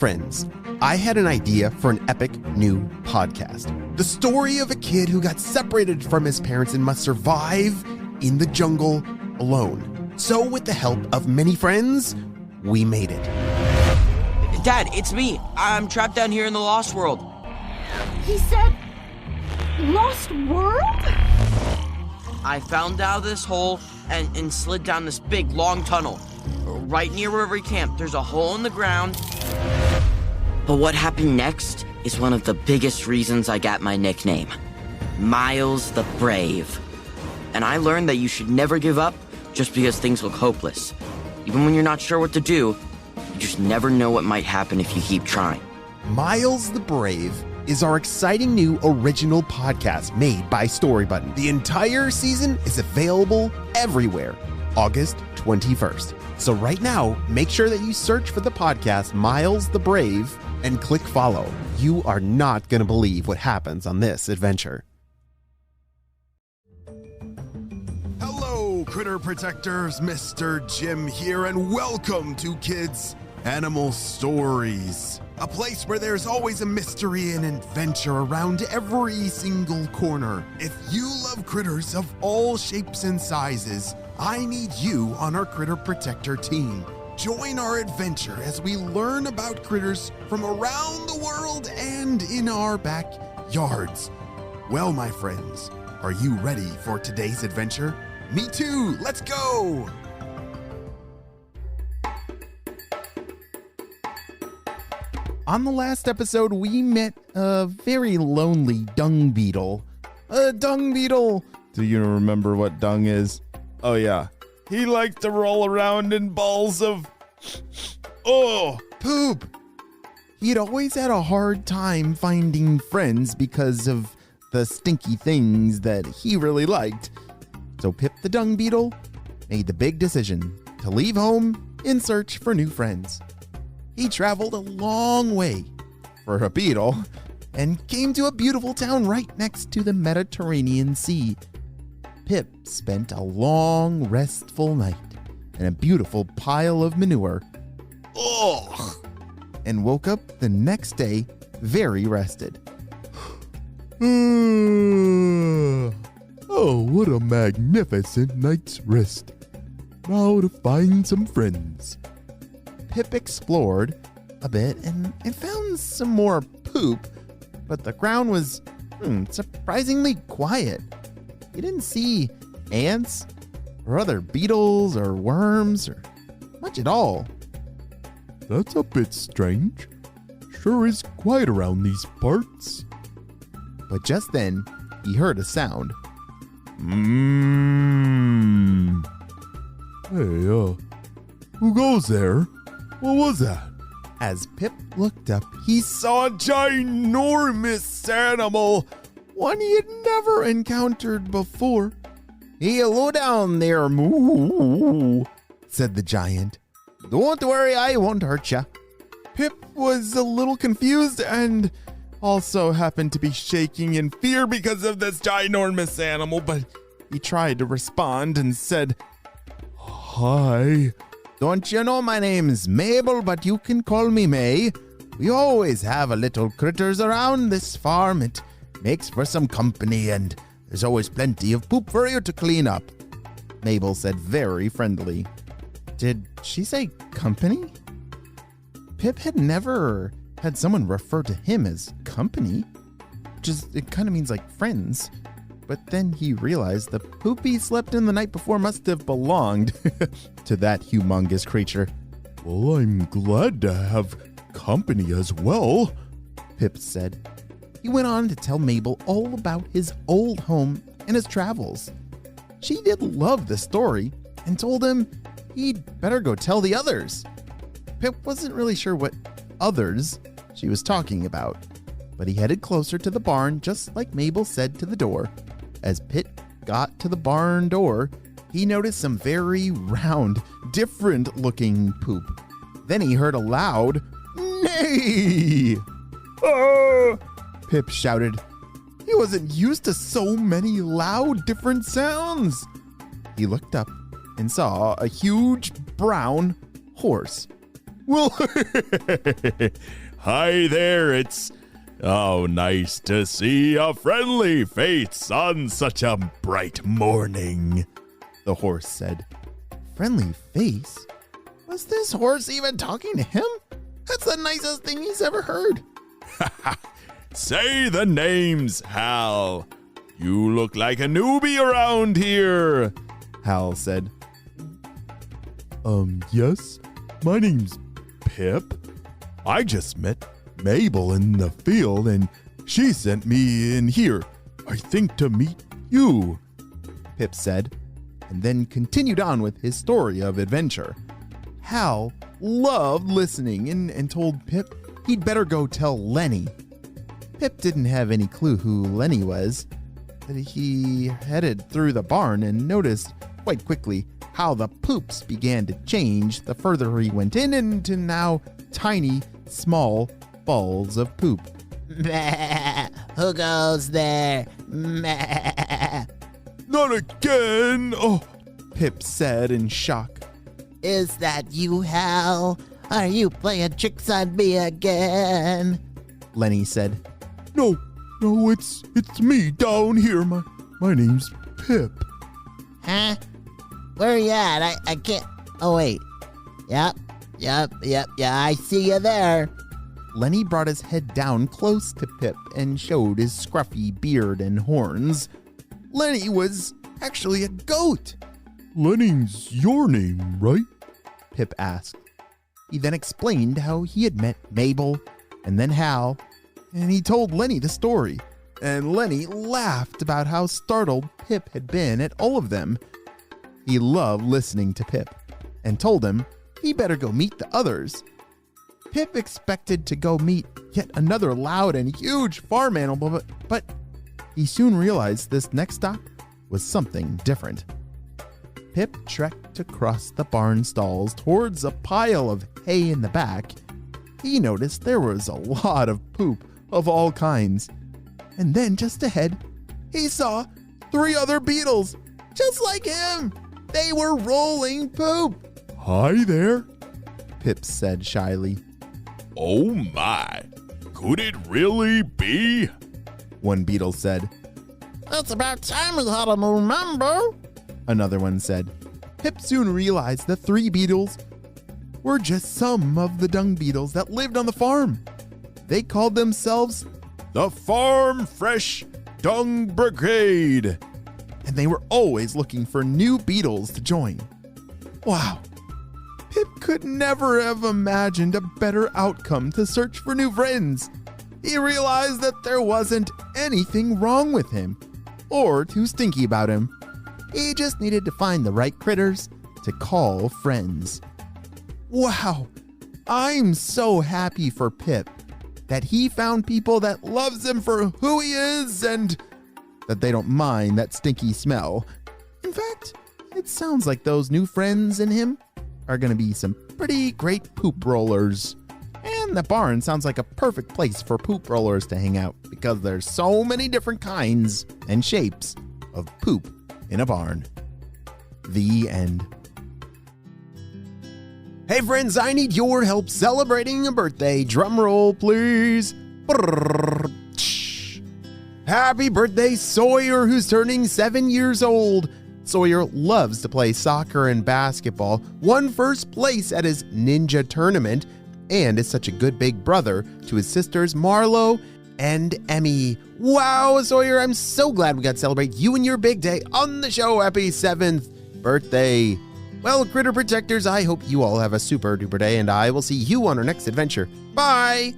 Friends, I had an idea for an epic new podcast. The story of a kid who got separated from his parents and must survive in the jungle alone. So with the help of many friends, we made it. Dad, it's me. I'm trapped down here in the Lost World. He said, Lost World? I found out of this hole and slid down this big, long tunnel. Right near where we camped, there's a hole in the ground. But what happened next is one of the biggest reasons I got my nickname, Miles the Brave. And I learned that you should never give up just because things look hopeless. Even when you're not sure what to do, you just never know what might happen if you keep trying. Miles the Brave is our exciting new original podcast made by Storybutton. The entire season is available everywhere, August 21st. So right now, make sure that you search for the podcast Miles the Brave and click follow. You are not going to believe what happens on this adventure. Hello, critter protectors. Mr. Jim here, and welcome to Kids Animal Stories, a place where there's always a mystery and adventure around every single corner. If you love critters of all shapes and sizes, I need you on our Critter Protector team. Join our adventure as we learn about critters from around the world and in our backyards. Well, my friends, are you ready for today's adventure? Me too, let's go! On the last episode, we met a very lonely dung beetle. A dung beetle! Do you remember what dung is? Oh yeah, he liked to roll around in balls of Poop! He'd always had a hard time finding friends because of the stinky things that he really liked. So Pip the dung beetle made the big decision to leave home in search for new friends. He traveled a long way for a beetle and came to a beautiful town right next to the Mediterranean Sea. Pip spent a long, restful night in a beautiful pile of manure. And woke up the next day very rested. Oh, what a magnificent night's rest. Now to find some friends. Pip explored a bit and found some more poop, but the ground was surprisingly quiet. He didn't see ants or other beetles or worms or much at all. That's a bit strange. Sure is quiet around these parts. But just then, he heard a sound. Hey, who goes there? What was that? As Pip looked up, He saw a ginormous animal, one he had never encountered before. "Hello down there, moo," said the giant. "Don't worry, I won't hurt ya." Pip was a little confused and also happened to be shaking in fear because of this ginormous animal, but he tried to respond and said, "Hi." "Don't you know my name's Mabel, but you can call me May. We always have a little critters around this farm. It makes for some company, and there's always plenty of poop for you to clean up," Mabel said very friendly. Did she say company? Pip had never had someone refer to him as company. It kind of means like friends. But then he realized the poop he slept in the night before must have belonged to that humongous creature. "Well, I'm glad to have company as well," Pip said. He went on to tell Mabel all about his old home and his travels. She did love the story and told him he'd better go tell the others. Pip wasn't really sure what others she was talking about, but he headed closer to the barn just like Mabel said to the door. As Pip got to the barn door, he noticed some very round, different-looking poop. Then he heard a loud, "Neigh!" "Ah!" Pip shouted. He wasn't used to so many loud, different sounds. He looked up and saw a huge brown horse. Well, hi there. It's nice to see a friendly face on such a bright morning, the horse said. Friendly face? Was this horse even talking to him? That's the nicest thing he's ever heard. Say the names, Hal. You look like a newbie around here, Hal said. Yes, my name's Pip. I just met Mabel in the field and she sent me in here, I think to meet you, Pip said, and then continued on with his story of adventure. Hal loved listening and told Pip he'd better go tell Lenny. Pip didn't have any clue who Lenny was, but he headed through the barn and noticed quite quickly how the poops began to change the further he went in into now tiny, small balls of poop. Who goes there? Not again! Oh, Pip said in shock. Is that you, Hal? Are you playing tricks on me again? Lenny said. No, it's me down here. My name's Pip. Huh? Where are you at? I can't. Oh, wait. Yep, I see you there. Lenny brought his head down close to Pip and showed his scruffy beard and horns. Lenny was actually a goat. Lenny's your name, right? Pip asked. He then explained how he had met Mabel and then Hal, and he told Lenny the story. And Lenny laughed about how startled Pip had been at all of them. He loved listening to Pip and told him he better go meet the others. Pip expected to go meet yet another loud and huge farm animal, but he soon realized this next stop was something different. Pip trekked across the barn stalls towards a pile of hay in the back. He noticed there was a lot of poop of all kinds. And then just ahead, he saw 3 other beetles, just like him. They were rolling poop. Hi there, Pip said shyly. Oh my, could it really be? One beetle said. It's about time we had a new member. Another one said. Pip soon realized the 3 beetles were just some of the dung beetles that lived on the farm. They called themselves The Farm Fresh Dung Brigade. And they were always looking for new beetles to join. Wow. Pip could never have imagined a better outcome to search for new friends. He realized that there wasn't anything wrong with him or too stinky about him. He just needed to find the right critters to call friends. Wow, I'm so happy for Pip that he found people that loves him for who he is and that they don't mind that stinky smell. In fact, it sounds like those new friends in him are going to be some pretty great poop rollers. And the barn sounds like a perfect place for poop rollers to hang out because there's so many different kinds and shapes of poop in a barn. The end. Hey friends, I need your help celebrating a birthday. Drum roll, please. Brrr. Happy birthday, Sawyer, who's turning 7 years old. Sawyer loves to play soccer and basketball, won first place at his ninja tournament, and is such a good big brother to his sisters Marlo and Emmy. Wow, Sawyer, I'm so glad we got to celebrate you and your big day on the show. Happy 7th birthday. Well, Critter Protectors, I hope you all have a super duper day, and I will see you on our next adventure. Bye!